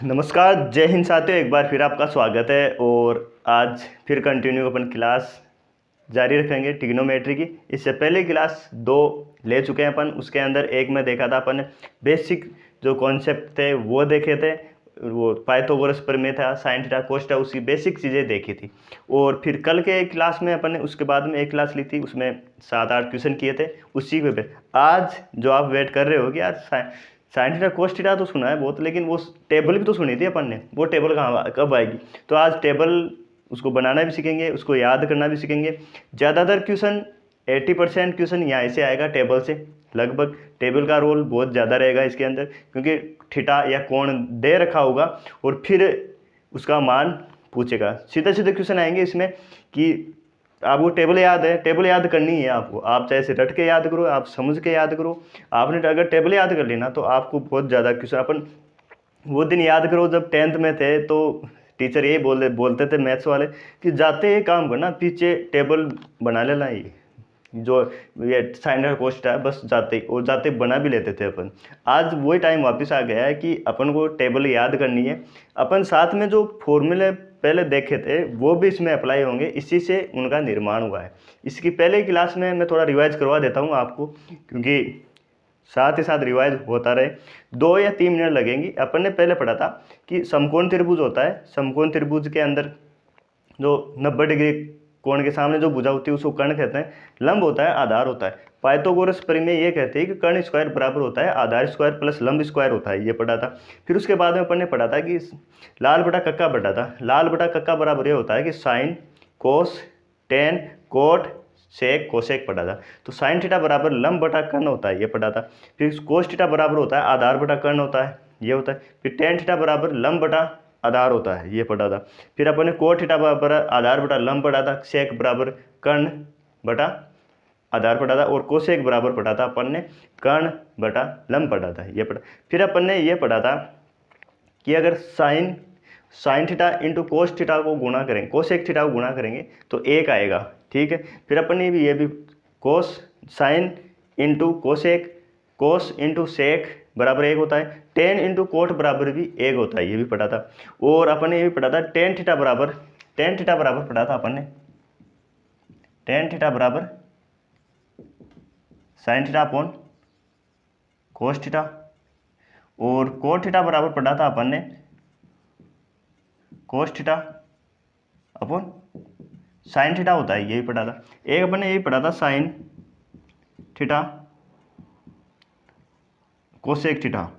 नमस्कार, जय हिंद साथियों। एक बार फिर आपका स्वागत है और आज फिर कंटिन्यू अपन क्लास जारी रखेंगे ट्रिग्नोमेट्री की। इससे पहले क्लास 2 ले चुके हैं अपन। उसके अंदर एक में देखा था अपन बेसिक जो कॉन्सेप्ट थे वो देखे थे, वो पाइथागोरस प्रमेय था, साइन थीटा कोस थीटा, उसकी बेसिक चीज़ें देखी थी। और फिर कल के क्लास में अपन ने उसके बाद में एक क्लास ली थी, उसमें 7-8 क्वेश्चन किए थे उसी पे। आज जो आप वेट कर रहे हो कि यार साइन थीटा कोस थीटा तो सुना है बहुत, लेकिन वो टेबल भी तो सुनी थी अपन ने, वो टेबल कब आएगी। तो आज टेबल उसको बनाना भी सीखेंगे, उसको याद करना भी सीखेंगे। ज़्यादातर क्वेश्चन 80% क्वेश्चन यहाँ से आएगा टेबल से। लगभग टेबल का रोल बहुत ज़्यादा रहेगा इसके अंदर, क्योंकि थीटा या कोण दे रखा होगा और फिर उसका मान पूछेगा। सीधे सीधे क्वेश्चन आएंगे इसमें कि आपको टेबल याद है, टेबल याद करनी है आपको। आप चाहे से रट के याद करो, आप समझ के याद करो। आपने अगर टेबल याद कर लेना तो आपको बहुत ज़्यादा क्वेश्चन अपन वो दिन याद करो जब 10th में थे, तो टीचर यही बोलते थे मैथ्स वाले कि जाते ही काम करना, पीछे टेबल बना लेना। ये जो ये साइन थीटा कोस थीटा बस जाते ही, और जाते बना भी लेते थे अपन। आज वही टाइम वापस आ गया है कि अपन को टेबल याद करनी है। अपन साथ में जो फॉर्मूले पहले देखे थे वो भी इसमें अप्लाई होंगे, इसी से उनका निर्माण हुआ है। इसकी पहले क्लास में मैं थोड़ा रिवाइज करवा देता हूँ आपको, क्योंकि साथ ही साथ रिवाइज होता रहे। 2 या 3 मिनट लगेंगी। अपन ने पहले पढ़ा था कि समकोण त्रिभुज होता है। समकोण त्रिभुज के अंदर जो 90 डिग्री कोण के सामने जो भुजा होती है उसको कर्ण कहते हैं। लंब होता है, आधार होता है। पाइथागोरस प्रमेय ये कहते हैं कि कर्ण स्क्वायर बराबर होता है आधार स्क्वायर प्लस लंब स्क्वायर होता है, ये पढ़ा था। फिर उसके बाद में अपन ने पढ़ा था कि लाल बटा कक्का पढ़ा था। लाल बटा कक्का बराबर ये होता है कि sine cos tan cot sec cosec पढ़ा था। तो साइन थीटा बराबर लंब बटा कर्ण होता है, ये पढ़ा था। फिर कोस थीटा बराबर होता है आधार बटा कर्ण होता है, ये होता है। फिर टेन थीटा बराबर लंब बटा आधार होता है, ये पढ़ा था। फिर अपन ने कोट थीटा बराबर आधार बटा लंब पढ़ा था, सेक बराबर कर्ण बटा आधार पढ़ा था, और कोसेक बराबर पढ़ा था अपन ने कर्ण बटा लंब पढ़ा था, ये पढ़ा। फिर अपन ने ये पढ़ा था कि अगर sine theta into cos theta को गुणा करेंगे, कोसेक थीटा को गुणा करेंगे तो 1 आएगा, ठीक है। फिर अपन ने भी ये भी कोस साइन इंटू कोसेक कोस इंटू सेक बराबर 1 होता है। टेन इंटू कोट बराबर भी 1 होता है, ये भी पढ़ा था। और अपन ने ये भी पढ़ा था टेन थीटा बराबर पढ़ा था अपन ने टेन थीटा बराबर sine theta upon cos theta, और कोट थीटा बराबर पढ़ा था अपन ने कोस थीटा अपॉन साइन थीटा होता है, यही पढ़ा था। एक अपन ने यही पढ़ा था sine theta cosec theta,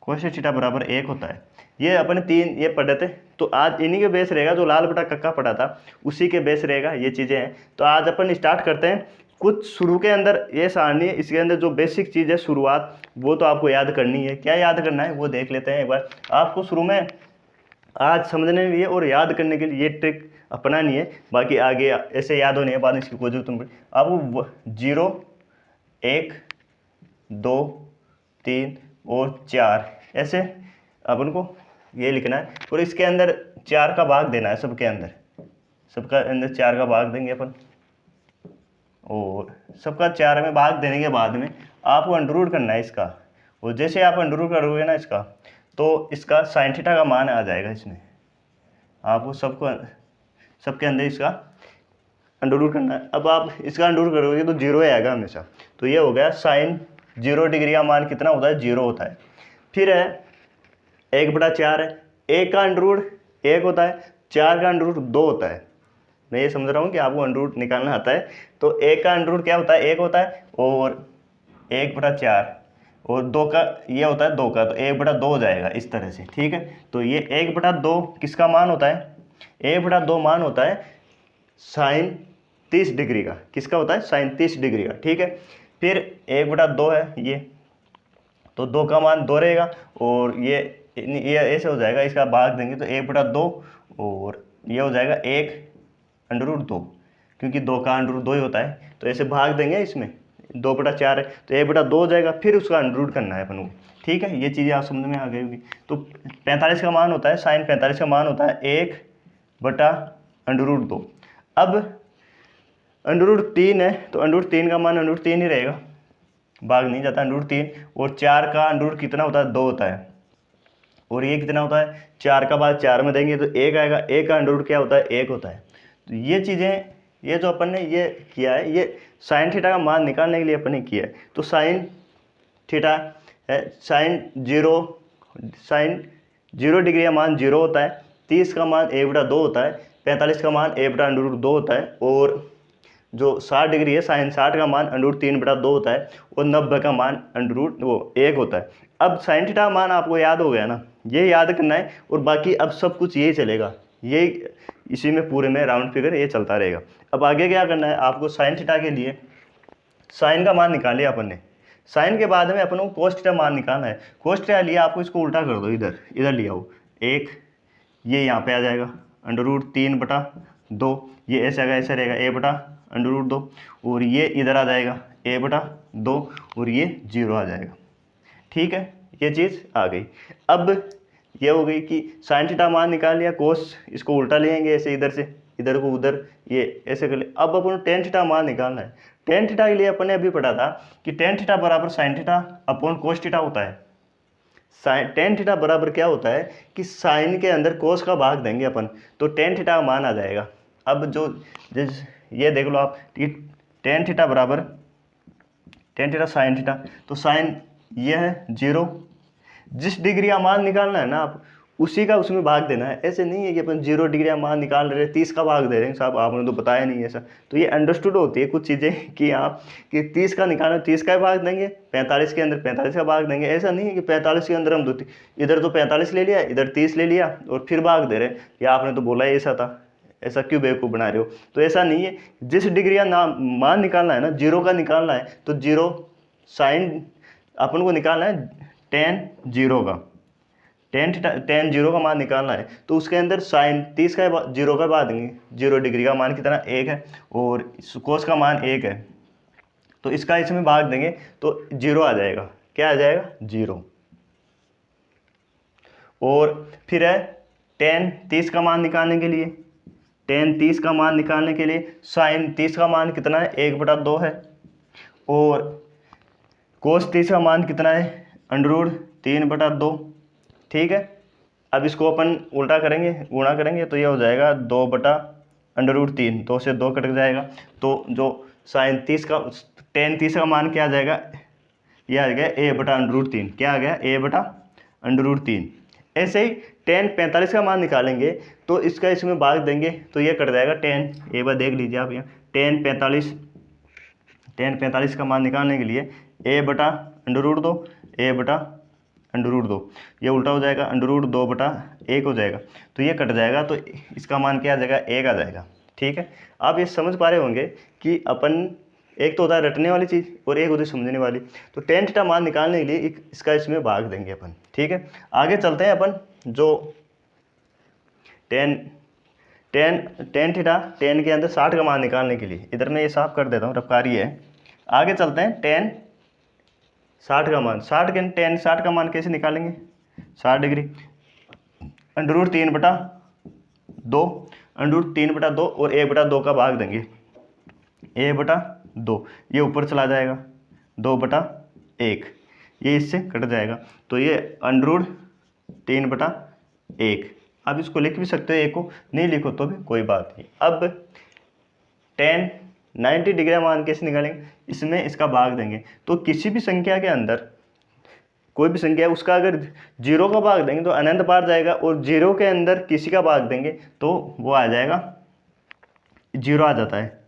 cosec theta बराबर 1 होता है। ये अपन 3 ये पढ़े थे। तो आज इन्हीं के बेस रहेगा, जो लाल बटा कक्का पढ़ा था उसी के बेस रहेगा, ये चीज़ें हैं। तो आज अपन स्टार्ट करते हैं। कुछ शुरू के अंदर ये सारणी है, इसके अंदर जो बेसिक चीज़ है शुरुआत, वो तो आपको याद करनी है। क्या याद करना है वो देख लेते हैं एक बार। आपको शुरू में आज समझने के लिए और याद करने के लिए ये ट्रिक अपनानी है, बाकी आगे ऐसे याद होने के बाद इसकी कोई जरूरत नहीं पड़े आपको। 0 1 2 3 और 4 ऐसे अपन को ये लिखना है, और इसके अंदर 4 का भाग देना है। सबके अंदर 4 का भाग देंगे अपन, और सबका 4 में भाग देने के बाद में आपको अंडररूट करना है इसका। और जैसे आप अंडररूट करोगे ना इसका, तो इसका साइन थीटा का मान आ जाएगा इसमें। आपको सबके अंदर इसका अंडररूट करना है। अब आप इसका अंडररूट करोगे तो 0 आएगा हमेशा। तो ये हो गया साइन 0 डिग्री का मान कितना होता है, 0 होता है। फिर है 1/4 है, 1 का अंडररूट 1 होता है, 4 का अंडररूट 2 होता है। मैं ये समझ रहा हूँ कि आपको अंडररूट निकालना आता है। तो 1 का अंडररूट क्या होता है, 1 होता है, और 1/4 और 2 का ये होता है 2 का, तो 1/2 हो जाएगा इस तरह से, ठीक है। तो ये 1/2 किसका मान होता है, 1/2 मान होता है साइन 30 डिग्री का। किसका होता है, साइन 30 डिग्री का, ठीक है। फिर 1/2 है ये, तो 2 का मान 2 रहेगा, और ये ऐसे हो जाएगा, इसका भाग देंगे तो 1/2, और ये हो जाएगा 1/2, क्योंकि 2 का अंडररूट 2 ही होता है। तो ऐसे भाग देंगे, इसमें 2/4 है तो 1/2 हो जाएगा। फिर उसका अंडररूट करना है अपन को, ठीक है। ये चीज़ें आप समझ में आ गई होगी। तो 45 का मान होता है, साइन 45 का मान होता है 1/√2। अब √3 है, तो √3 का मान √3 ही रहेगा, भाग नहीं जाता। √3 और 4 का अंडरूट कितना होता है, 2 होता है। और ये कितना होता है, 4 का बाद 4 में देंगे तो 1 आएगा, 1 का अंडर रूट क्या होता है, 1 होता है। तो ये चीज़ें, ये जो अपन ने ये किया है, ये साइन थीटा का मान निकालने के लिए अपन ने किया है। तो साइन थीटा है, साइन 0 डिग्री का मान 0 होता है, 30 का मान 1/2 होता है, 45 का मान 1/√2 होता है, और जो 60 डिग्री है साइन 60 का मान √3/2 होता है, और 90 का मान √1 होता है। अब साइन थीटा का मान आपको याद हो गया ना, ये याद करना है, और बाकी अब सब कुछ यही चलेगा, ये इसी में पूरे में राउंड फिगर ये चलता रहेगा। अब आगे क्या करना है आपको, साइन थीटा के लिए साइन का मान निकाल लिया अपन ने, साइन के बाद में अपन को कोस थीटा मान निकालना है। कोस थीटा लिया, आपको इसको उल्टा कर दो, इधर लिया हो, एक ये यहाँ पे आ जाएगा √3/2, ये ऐसे आएगा, ऐसे रहेगा a/√2, और ये इधर आ जाएगा a/2, और ये 0 आ जाएगा। ठीक है, ये चीज़ आ गई। अब ये हो गई कि साइन थीटा मान निकाल लिया, कोस इसको उल्टा लेंगे ऐसे, इधर से इधर को उधर, ये ऐसे कर ले। अब अपन टेन थीटा मान निकालना है। टेन थीटा के लिए अपन ने अभी पढ़ा था कि टेन थीटा बराबर sine theta upon cos theta होता है। टेन थीटा बराबर क्या होता है कि साइन के अंदर कोस का भाग देंगे अपन, तो टेन थीटा का मान आ जाएगा। अब जो ये देख लो आप, टेन थीटा बराबर टेन थीटा साइन थीटा, तो साइन ये है 0, जिस डिग्री का मान निकालना है ना आप, उसी का उसमें भाग देना है। ऐसे नहीं है कि अपन 0 डिग्री का मान निकाल रहे 30 का भाग दे रहे हैं, साहब आपने तो बताया नहीं ऐसा। तो ये अंडरस्टूड होती है कुछ चीज़ें कि आप कि 30 का निकालना 30 का भाग देंगे, 45 के अंदर 45 का भाग देंगे। ऐसा नहीं है कि 45 के अंदर हम इधर तो 45 ले लिया, इधर 30 ले लिया और फिर भाग दे रहे हैं, या आपने तो बोला ही ऐसा था, ऐसा क्यों बेवकूफ़ बना रहे हो। तो ऐसा नहीं है, जिस डिग्री का मान निकालना है ना, 0 का निकालना है, तो 0 साइन अपन को निकालना है टेन 0 का, टेन 0 का मान निकालना है, तो उसके अंदर साइन 30 का 0 का बाद देंगे। 0 डिग्री का मान कितना 1 है, और कोस का मान 1 है, तो इसका इसमें भाग देंगे तो 0 आ जाएगा। क्या आ जाएगा, 0। और फिर है टेन 30 का मान निकालने के लिए, टेन 30 का मान निकालने के लिए साइन 30 का मान कितना है, 1/2 है, और कोस 30 का मान कितना है, √3/2। ठीक है, अब इसको अपन उल्टा करेंगे, गुणा करेंगे, तो ये हो जाएगा 2/√3, 2 से 2 कट जाएगा, तो जो साइन 30 का टेन 30 का मान क्या आ जाएगा, ये आ गया a/√3। क्या आ गया, a/√3। ऐसे ही टेन 45 का मान निकालेंगे, तो इसका इसमें भाग देंगे, तो ये कट जाएगा टेन, एक बार देख लीजिए आप यहाँ, टेन 45 का मान निकालने के लिए a/√2, a/√2, ये उल्टा हो जाएगा √2/1 हो जाएगा, तो ये कट जाएगा, तो इसका मान क्या आ जाएगा, 1 आ जाएगा। ठीक है, आप ये समझ पा रहे होंगे कि अपन एक तो होता है रटने वाली चीज़ और एक होती है समझने वाली। तो टेन थीटा मान निकालने के लिए इसका इसमें भाग देंगे अपन। ठीक है, आगे चलते हैं अपन, जो टेन थीटा, टेन के अंदर 60 का मान निकालने के लिए, इधर मैं ये साफ कर देता हूँ, रफकारी है। आगे चलते हैं, टेन 60 का मान, टेन 60 का मान कैसे निकालेंगे, 60 डिग्री √3/2, √3/2 और 1/2 का भाग देंगे, a/2, ये ऊपर चला जाएगा 2/1, ये इससे कट जाएगा, तो ये √3/1। आप इसको लिख भी सकते हो, एक को नहीं लिखो तो भी कोई बात नहीं। अब टेन 90 डिग्री का मान कैसे निकालेंगे, इसमें इसका भाग देंगे, तो किसी भी संख्या के अंदर कोई भी संख्या है, उसका अगर 0 का भाग देंगे तो अनंत बार जाएगा, और 0 के अंदर किसी का भाग देंगे तो वो आ जाएगा 0 आ जाता है,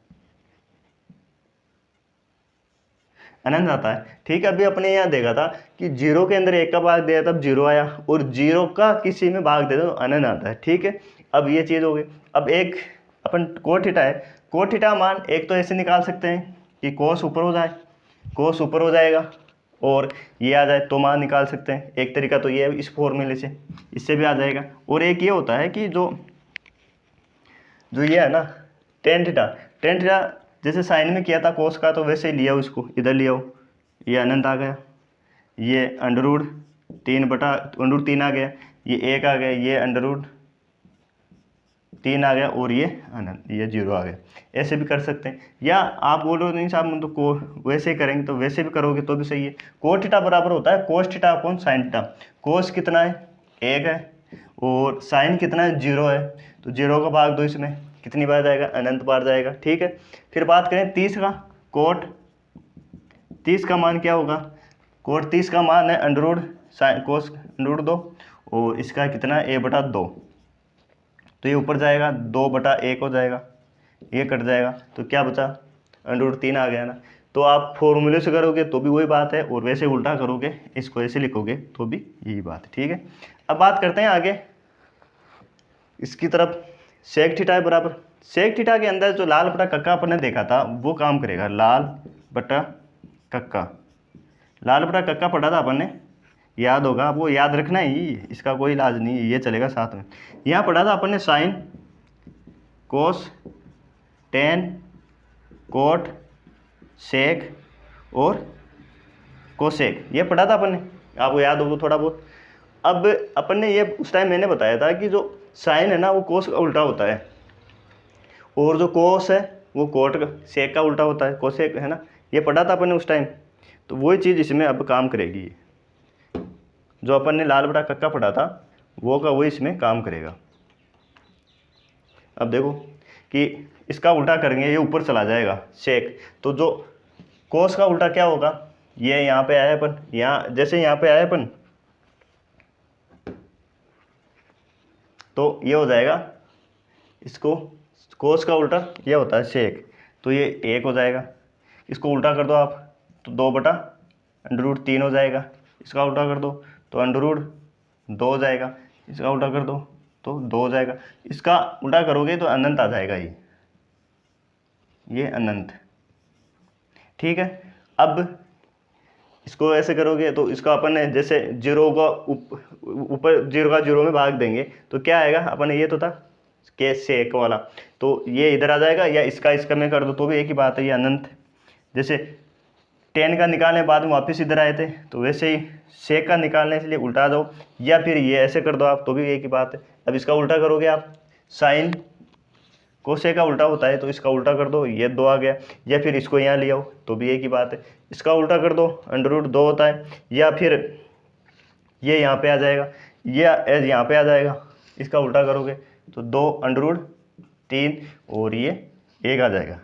अनंत आता है। ठीक है, अभी अपने यहाँ देखा था कि 0 के अंदर 1 का भाग दिया तब 0 आया, और 0 का किसी में भाग दे दो तो अनंत आता है। ठीक है, अब ये चीज़ हो गई। अब एक अपन कोस थीटा है, कोस थीटा मान एक तो ऐसे निकाल सकते हैं कि कोस ऊपर हो जाए, कोस ऊपर हो जाएगा और ये आ जाए, तो मान निकाल सकते हैं। एक तरीका तो ये है, इस फॉर्मूले से, इससे भी आ जाएगा। और एक ये होता है कि जो ये है ना टेन थीटा जैसे साइन में किया था कोस का, तो वैसे ही लिया हो, इसको इधर लिया हो, ये अनंत आ गया, ये √3 आ गया, ये 1 आ गया, ये √3 आ गया, और ये अनंत, ये 0 आ गया। ऐसे भी कर सकते हैं, या आप बोलो नहीं साहब हम तो वैसे ही करेंगे, तो वैसे भी करोगे तो भी सही है। कोस थीटा बराबर होता है cos theta upon sine theta. Cos कितना है, 1 है, और साइन कितना है 0 है, तो 0 का भाग दो इसमें, कितनी बार जाएगा, अनंत बार जाएगा। ठीक है, फिर बात करें 30 का, कोट 30 का मान क्या होगा, कोट 30 का मान है अंडर साइन कोस अंडर 2, और इसका कितना a/2, तो ये ऊपर जाएगा 2/1 हो जाएगा, ये कट जाएगा, तो क्या बचा, √3 आ गया ना। तो आप फॉर्मूले से करोगे तो भी वही बात है, और वैसे उल्टा करोगे, इसको ऐसे लिखोगे तो भी यही बात है। ठीक है, अब बात करते हैं आगे इसकी तरफ। सेक थीटा है बराबर, सेक थीटा के अंदर जो लाल बटा कक्का अपन ने देखा था वो काम करेगा, लाल बटा कक्का, लाल बटा कक्का पढ़ा था अपन ने, याद होगा आपको, याद रखना ही, इसका कोई इलाज नहीं है, ये चलेगा साथ में। यहाँ पढ़ा था अपन ने साइन, कोस, टेन, कोट, सेक और कोसेक, ये पढ़ा था अपन ने, आपको याद होगा थोड़ा बहुत। अब अपन ने ये उस टाइम मैंने बताया था कि जो साइन है ना वो कोस का उल्टा होता है, और जो कोस है वो कोट का सेक का उल्टा होता है, कोसेक है ना, ये पढ़ा था अपन ने उस टाइम। तो वही चीज़ इसमें अब काम करेगी, जो अपन ने लाल बटा कक्का पढ़ा था वो का वो इसमें काम करेगा। अब देखो कि इसका उल्टा करेंगे, ये ऊपर चला जाएगा सेक, तो जो कोस का उल्टा क्या होगा, ये यहाँ पे आया अपन, यहाँ जैसे यहाँ पे आया अपन, तो ये हो जाएगा, इसको कोस का उल्टा ये होता है सेक, तो ये 1 हो जाएगा, इसको उल्टा कर दो आप तो 2/√3 हो जाएगा, इसका उल्टा कर दो तो √2 हो जाएगा, इसका उल्टा कर दो तो 2 हो जाएगा, इसका उल्टा करोगे तो अनंत आ जाएगा, ये अनंत। ठीक है, अब इसको ऐसे करोगे तो इसका अपन ने जैसे 0 का ऊपर 0 का 0 में भाग देंगे तो क्या आएगा, अपन ये तो था के सेक वाला, तो ये इधर आ जाएगा, या इसका में कर दो तो भी एक ही बात है, ये अनंत। जैसे 10 का निकालने बाद में वापस इधर आए थे, तो वैसे ही सेक का निकालने के लिए उल्टा दो, या फिर ये ऐसे कर दो आप, तो भी एक ही बात है। अब इसका उल्टा करोगे आप, साइन कोसेक का उल्टा होता है, तो इसका उल्टा कर दो, ये 2 आ गया, या फिर इसको यहाँ ले आओ तो भी एक ही बात है, इसका उल्टा कर दो, √2 होता है, या फिर ये यहाँ पे आ जाएगा, ये यहाँ पे आ जाएगा, इसका उल्टा करोगे तो 2√3 और ये 1 आ जाएगा।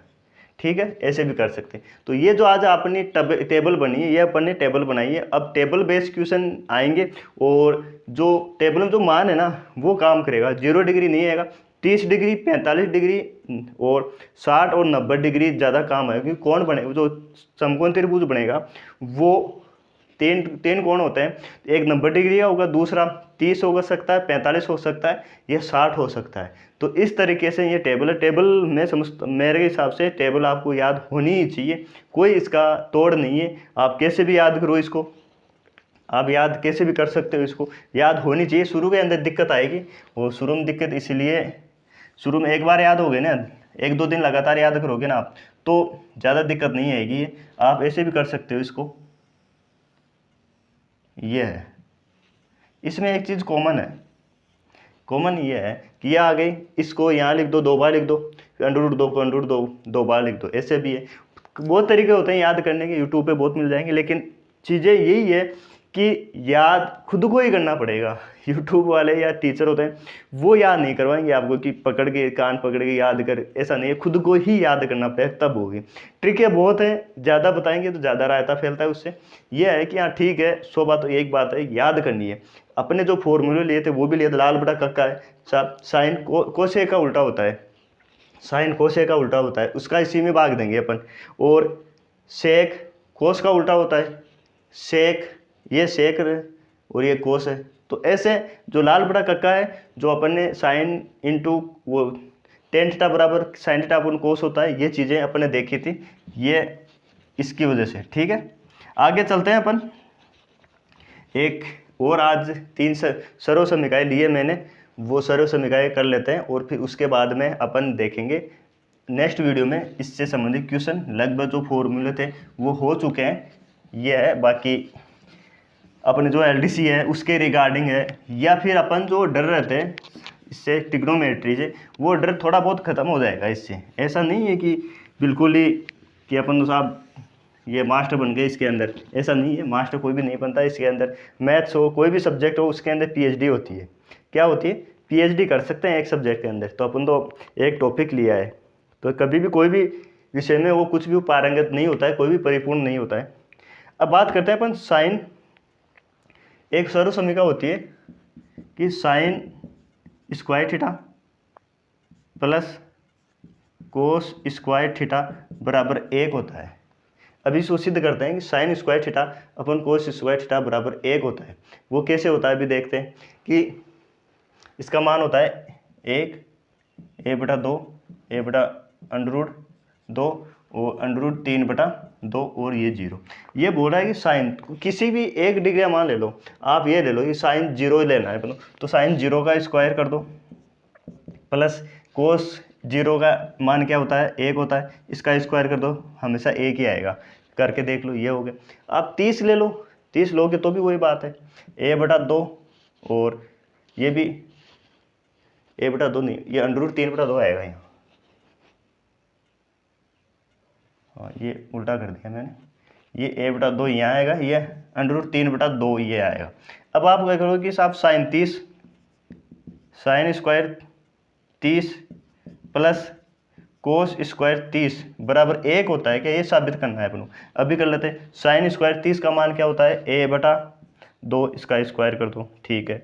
ठीक है, ऐसे भी कर सकते हैं। तो ये जो आज अपनी टेबल बनी है, ये अपन ने टेबल बनाई है। अब टेबल बेस्ड क्वेश्चन आएंगे, और जो टेबल में जो मान है ना वो काम करेगा, 0 डिग्री नहीं आएगा, 30 डिग्री, 45 डिग्री और 60 और 90 डिग्री ज़्यादा काम है, क्योंकि कौन बने जो समकोण त्रिभुज बनेगा वो तीन कोण होते हैं, एक 90 डिग्री का होगा, दूसरा 30 हो सकता है, 45 हो सकता है, यह 60 हो सकता है। तो इस तरीके से ये टेबल है। टेबल में मेरे हिसाब से टेबल आपको याद होनी ही चाहिए, कोई इसका तोड़ नहीं है। आप कैसे भी याद करो इसको, आप याद कैसे भी कर सकते हो, इसको याद होनी चाहिए। शुरू के अंदर दिक्कत आएगी, और शुरू में दिक्कत इसलिए, शुरू में एक बार याद हो गए ना, 1-2 दिन लगातार याद करोगे ना आप, तो ज़्यादा दिक्कत नहीं आएगी। आप ऐसे भी कर सकते हो इसको, ये है। इसमें एक चीज़ कॉमन है, कॉमन ये है कि ये आ गई, इसको यहाँ लिख दो, 2 बार लिख दो, फिर √2 को √2 बार लिख दो, ऐसे भी है। बहुत तरीके होते हैं याद करने के, यूट्यूब पे बहुत मिल जाएंगे, लेकिन चीज़ें यही है कि याद खुद को ही करना पड़ेगा। यूट्यूब वाले या टीचर होते हैं वो याद नहीं करवाएंगे आपको कि पकड़ के कान पकड़ के याद कर, ऐसा नहीं है, खुद को ही याद करना पड़ेगा, तब होगी। ट्रिकें बहुत है, ज़्यादा बताएंगे तो ज़्यादा रायता फैलता है उससे। यह है कि हाँ ठीक है, 100 बात तो एक बात है, याद करनी है। अपने जो फॉर्मूले लिए थे वो भी लिए थे, लाल बटा कक्का है, साइन कोसेक का उल्टा होता है, साइन कोसेक का उल्टा होता है, उसका इसी में भाग देंगे अपन। और सेक कोस का उल्टा होता है, सेक ये सेक और ये कोस है। तो ऐसे जो लाल बटा कक्का है, जो अपन ने साइन इंटू वो टेन थीटा बराबर साइन थीटा अपन कोस होता है, ये चीज़ें अपन ने देखी थी, ये इसकी वजह से। ठीक है, आगे चलते हैं अपन। एक और आज 3 सर्व समीकरण लिए मैंने, वो सर्व समीकरण कर लेते हैं, और फिर उसके बाद में अपन देखेंगे नेक्स्ट वीडियो में इससे संबंधित क्वेश्चन। लगभग जो फॉर्मूले थे वो हो चुके हैं, ये है। बाकी अपने जो LDC है उसके रिगार्डिंग है, या फिर अपन जो डर रहते हैं इससे ट्रिग्नोमेट्री से, वो डर थोड़ा बहुत ख़त्म हो जाएगा इससे। ऐसा नहीं है कि बिल्कुल ही कि अपन तो साहब ये मास्टर बन गए इसके अंदर। ऐसा नहीं है, मास्टर कोई भी नहीं बनता इसके अंदर। मैथ्स हो, कोई भी सब्जेक्ट हो, उसके अंदर पीएचडी होती है। क्या होती है? पीएचडी कर सकते हैं एक सब्जेक्ट के अंदर। तो अपन तो एक टॉपिक लिया है, तो कभी भी कोई भी विषय में वो कुछ भी पारंगत नहीं होता है, कोई भी परिपूर्ण नहीं होता है। अब बात करते हैं अपन साइन। एक सर्वसमीका होती है कि sine square theta plus cos square theta बराबर 1 होता है। अभी इसको सिद्ध करते हैं कि साइन स्क्वायर थीटा अपन कोस स्क्वायर थीटा बराबर 1 होता है। वो कैसे होता है अभी देखते हैं कि इसका मान होता है 1 a/2 a/√2 और √3/2 और ये 0। ये बोल रहा है कि साइन किसी भी एक डिग्री मान ले लो, आप ये ले लो कि साइन 0 ही लेना है अपनो, तो साइन 0 का स्क्वायर कर दो प्लस कोस 0 का मान क्या होता है? 1 होता है, इसका स्क्वायर कर दो, हमेशा 1 ही आएगा। करके देख लो, ये हो गया। आप 30 ले लो, 30 लोगे तो भी वही बात है, a/2 और ये भी a/2 नहीं, ये √3/2 आएगा यहाँ। हाँ, ये उल्टा कर दिया मैंने, ये a/2 यहाँ आएगा, ये √3/2 ये आएगा। अब आप क्या करोगे कि साहब sine 30 sine square 30 plus cos square 30 बराबर 1 होता है क्या? ये साबित करना है अपन। अभी कर लेते हैं। साइन स्क्वायर 30 का मान क्या होता है? a/2, इसका स्क्वायर कर दो, ठीक है।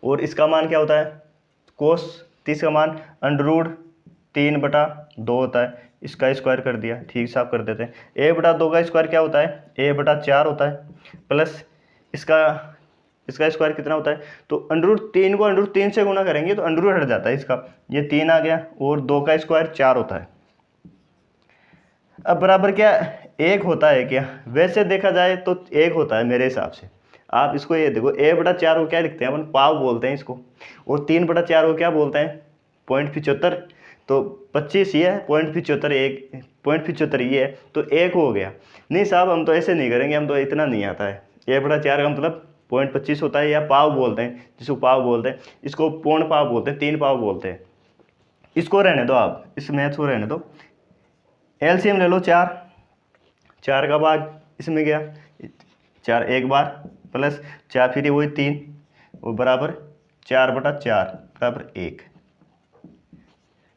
और इसका मान क्या होता है? कोस 30 का मान √3/2 होता है, इसका स्क्वायर कर दिया, ठीक साफ कर देते हैं। a/2 का स्क्वायर क्या होता है? a/4 होता है, प्लस इसका स्क्वायर कितना होता है? तो √3 को √3 से गुणा करेंगे तो अंडर हट जाता है इसका, ये 3 आ गया, और 2 का स्क्वायर 4 होता है। अब बराबर क्या 1 होता है क्या? वैसे देखा जाए तो 1 होता है मेरे हिसाब से। आप इसको ये देखो, a/4 को क्या लिखते हैं अपन? पाव बोलते हैं इसको, और 3/4 को क्या बोलते हैं? 0.75। तो 25 ये है, 0.75 1 0.75 ये है, तो 1 हो गया। नहीं साहब, हम तो ऐसे नहीं करेंगे, हम तो इतना नहीं आता है। a/4 का मतलब 0.25 होता है, या पाव बोलते हैं, जिसको पाव बोलते हैं, इसको पौन पाव बोलते हैं, 3 पाव बोलते हैं। इसको रहने दो, आप इस मैथ को रहने दो। एलसीएम ले लो, 4 का भाग इसमें गया 4 एक बार, प्लस 4 फिर वही 3 और बराबर 4/4 बराबर 1।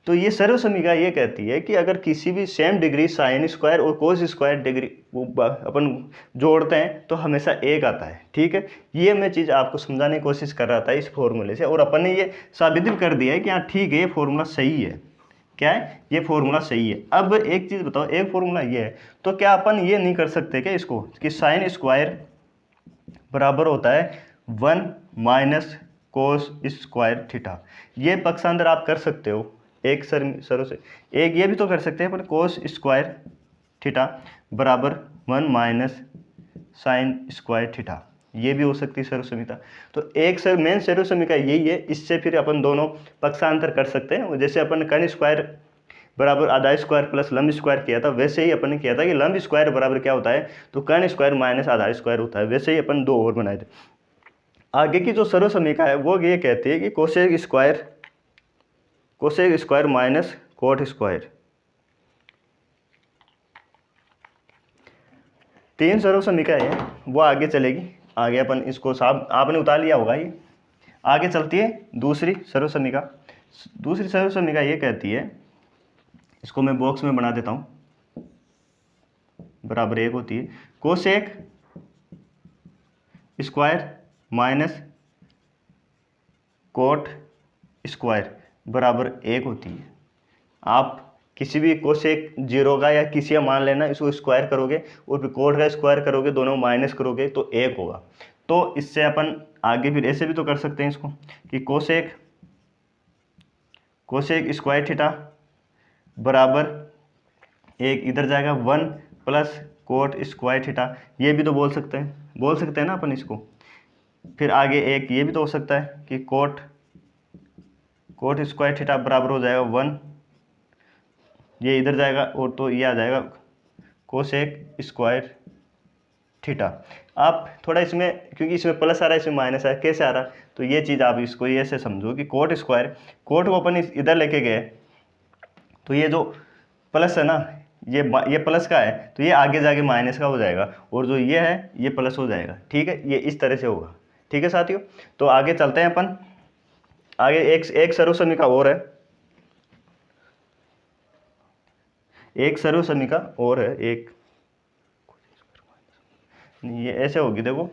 तो ये सर्वसमीका ये कहती है कि अगर किसी भी सेम डिग्री साइन स्क्वायर और कोस स्क्वायर डिग्री अपन जोड़ते हैं तो हमेशा 1 आता है, ठीक है। ये मैं चीज़ आपको समझाने की कोशिश कर रहा था इस फॉर्मूले से, और अपन ने ये साबित भी कर दिया है कि हाँ ठीक है, ये फॉर्मूला सही है। क्या है? ये फॉर्मूला सही है। अब एक चीज़ बताओ, एक फॉर्मूला ये है, तो क्या अपन ये नहीं कर सकते क्या इसको कि साइन स्क्वायर बराबर होता है 1 माइनस कोस स्क्वायर थीटा? ये पक्षांतर आप कर सकते हो एक सरों से। एक ये भी तो कर सकते हैं अपन, कोस स्क्वायर थीटा बराबर 1 माइनस साइन स्क्वायर थीटा, ये भी हो सकती है सर्वसमीका। तो एक मेन सर्वसमीका यही है, इससे फिर अपन दोनों पक्षांतर कर सकते हैं। जैसे अपन कर्ण स्क्वायर बराबर आधा स्क्वायर प्लस लंब स्क्वायर किया था, वैसे ही अपन ने किया था कि लंब स्क्वायर बराबर क्या होता है? तो कर्ण स्क्वायर माइनस आधा स्क्वायर होता है। वैसे ही अपन 2 और बनाए थे। आगे की जो सर्वसमीका है वो ये कहती है कि cosec square minus cot square, 3 सर्वसमीका है वो आगे चलेगी। आगे अपन इसको साहब आपने उतार लिया होगा। ये आगे चलती है दूसरी सर्वसमीका। दूसरी सर्वसमीका ये कहती है, इसको मैं बॉक्स में बना देता हूँ, बराबर 1 होती है cosec square minus cot square बराबर 1 होती है। आप किसी भी कोसेक 0 का या किसी का मान लेना, इसको स्क्वायर करोगे और फिर कोट का स्क्वायर करोगे, दोनों माइनस करोगे तो 1 होगा। तो इससे अपन आगे फिर ऐसे भी तो कर सकते हैं इसको कि कोसेक स्क्वायर थीटा बराबर 1 इधर जाएगा 1 प्लस कोट स्क्वायर थीटा, ये भी तो बोल सकते हैं ना अपन इसको। फिर आगे एक ये भी तो हो सकता है कि कोट स्क्वायर थीटा बराबर हो जाएगा 1, ये इधर जाएगा और तो ये आ जाएगा कोसेक स्क्वायर थीटा। आप थोड़ा इसमें, क्योंकि इसमें प्लस आ रहा है इसमें माइनस आ रहा है, कैसे आ रहा है? तो ये चीज़ आप इसको ये से समझो कि कोट को अपन इधर लेके गए, तो ये जो प्लस है ना, ये प्लस का है तो ये आगे जाके माइनस का हो जाएगा, और जो ये है ये प्लस हो जाएगा। ठीक है, ये इस तरह से होगा। ठीक है साथियों, तो आगे चलते हैं अपन। आगे एक सर्व समीकरण और है, एक सर्व समीकरण और है एक, ये ऐसे होगी देखो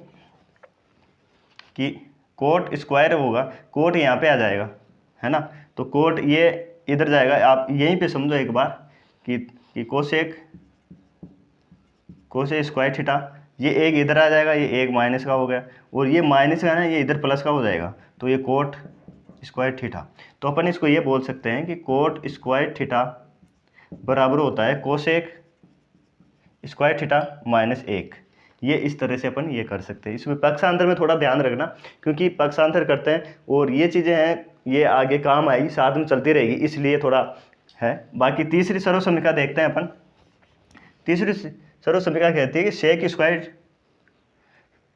कि कोट स्क्वायर होगा, कोट यहाँ पे आ जाएगा है ना, तो कोट ये इधर जाएगा। आप यहीं पे समझो एक बार कि कोसेक स्क्वायर थीटा, ये एक इधर आ जाएगा, ये एक माइनस का हो गया, और ये माइनस का है ना, ये इधर प्लस का हो जाएगा, तो ये कोट स्क्वायर थीटा। तो अपन इसको ये बोल सकते हैं कि कोट स्क्वायर थीटा बराबर होता है कोसेक स्क्वायर थीटा माइनस 1। ये इस तरह से अपन ये कर सकते हैं। इसमें पक्षांतर में थोड़ा ध्यान रखना, क्योंकि पक्षांतर करते हैं और ये चीज़ें हैं, ये आगे काम आएगी, साथ में चलती रहेगी, इसलिए थोड़ा है। बाकी तीसरी सर्व समीकरण देखते हैं अपन। तीसरी सर्व समीकरण कहती है कि सेक स्क्वायर,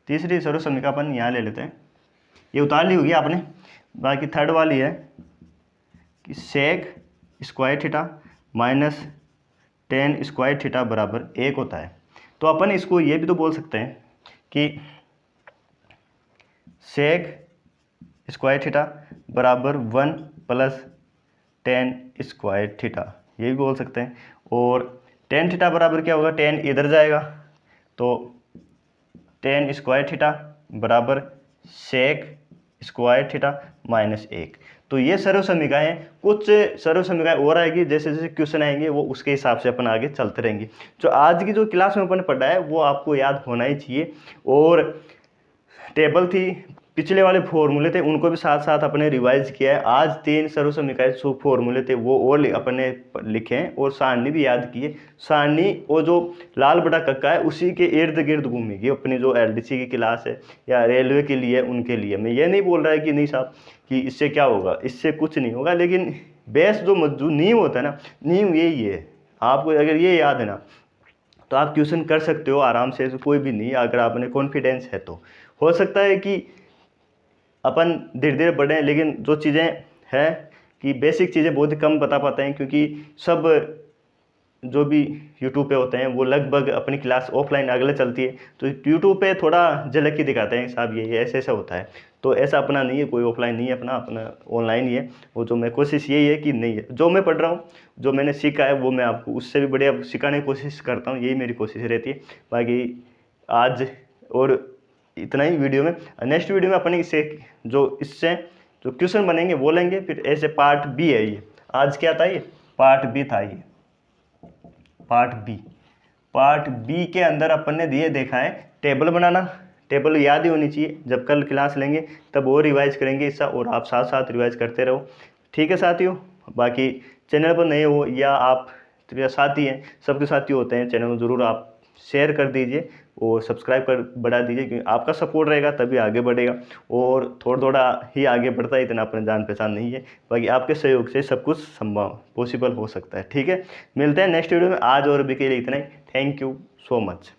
तीसरी सर्व समीकरण अपन यहाँ ले लेते हैं, ये उतार ली होगी आपने। बाकी थर्ड वाली है कि sec square theta minus tan square theta बराबर 1 होता है। तो अपन इसको ये भी तो बोल सकते हैं कि सेक स्क्वायर थीटा बराबर 1 प्लस टेन स्क्वायर थीटा, ये भी बोल सकते हैं। और टेन थीटा बराबर क्या होगा, टेन इधर जाएगा, तो टेन स्क्वायर थीटा बराबर सेक स्क्वायर थीटा माइनस 1। तो ये सर्व समीकरण है। कुछ सर्व समीकरण और आएगी, जैसे जैसे क्वेश्चन आएंगे वो उसके हिसाब से अपन आगे चलते रहेंगे। जो आज की जो क्लास में अपन पढ़ा है वो आपको याद होना ही चाहिए। और टेबल थी, पिछले वाले फॉर्मूले थे, उनको भी साथ साथ अपने रिवाइज किया है। आज 3 सर्व समीकरण जो फॉर्मूले थे वो और अपने लिखे हैं, और सारणी भी याद की है। सारणी वो जो लाल बटा कक्का है उसी के इर्द गिर्द घूमेगी अपनी जो एलडीसी की क्लास है या रेलवे के लिए, उनके लिए। मैं ये नहीं बोल रहा है कि नहीं साहब कि इससे क्या होगा, इससे कुछ नहीं होगा, लेकिन बेस जो नींव होता है ना, नींव यही है। आपको अगर ये याद है ना तो आप क्वेश्चन कर सकते हो आराम से, कोई भी नहीं, अगर आपने कॉन्फिडेंस है तो। हो सकता है कि अपन धीरे धीरे बढ़ें, लेकिन जो चीज़ें हैं कि बेसिक चीज़ें बहुत ही कम बता पाते हैं, क्योंकि सब जो भी यूट्यूब पे होते हैं वो लगभग अपनी क्लास ऑफलाइन अगले चलती है, तो यूट्यूब पे थोड़ा झलक ही दिखाते हैं साहब ये ऐसे ऐसा होता है। तो ऐसा अपना नहीं है, कोई ऑफलाइन नहीं है, अपना ऑनलाइन ही है। वो जो मैं कोशिश यही है कि नहीं है, जो मैं पढ़ रहा हूँ, जो मैंने सीखा है वो मैं आपको उससे भी बढ़िया सिखाने की कोशिश करता हूँ, यही मेरी कोशिश रहती है। बाकी आज और इतना ही वीडियो में। नेक्स्ट वीडियो में अपने इससे जो क्वेश्चन बनेंगे वो लेंगे, फिर ऐसे पार्ट बी है ये। आज क्या था, ये पार्ट बी था। ये पार्ट बी के अंदर अपन ने दिए देखा है टेबल बनाना। टेबल याद ही होनी चाहिए, जब कल क्लास लेंगे तब वो रिवाइज करेंगे इसका, और आप साथ साथ रिवाइज करते रहो। ठीक है साथियों, बाकी चैनल पर नए हो या आप साथी हैं, सबके साथी होते हैं, चैनल को ज़रूर आप शेयर कर दीजिए और सब्सक्राइब कर बढ़ा दीजिए, क्योंकि आपका सपोर्ट रहेगा तभी आगे बढ़ेगा। और थोड़ा थोड़ा ही आगे बढ़ता है, इतना अपने जान पहचान नहीं है। बाकी आपके सहयोग से सब कुछ संभव पॉसिबल हो सकता है। ठीक है, मिलते हैं नेक्स्ट वीडियो में। आज और अभी के लिए इतना ही। Thank you so much.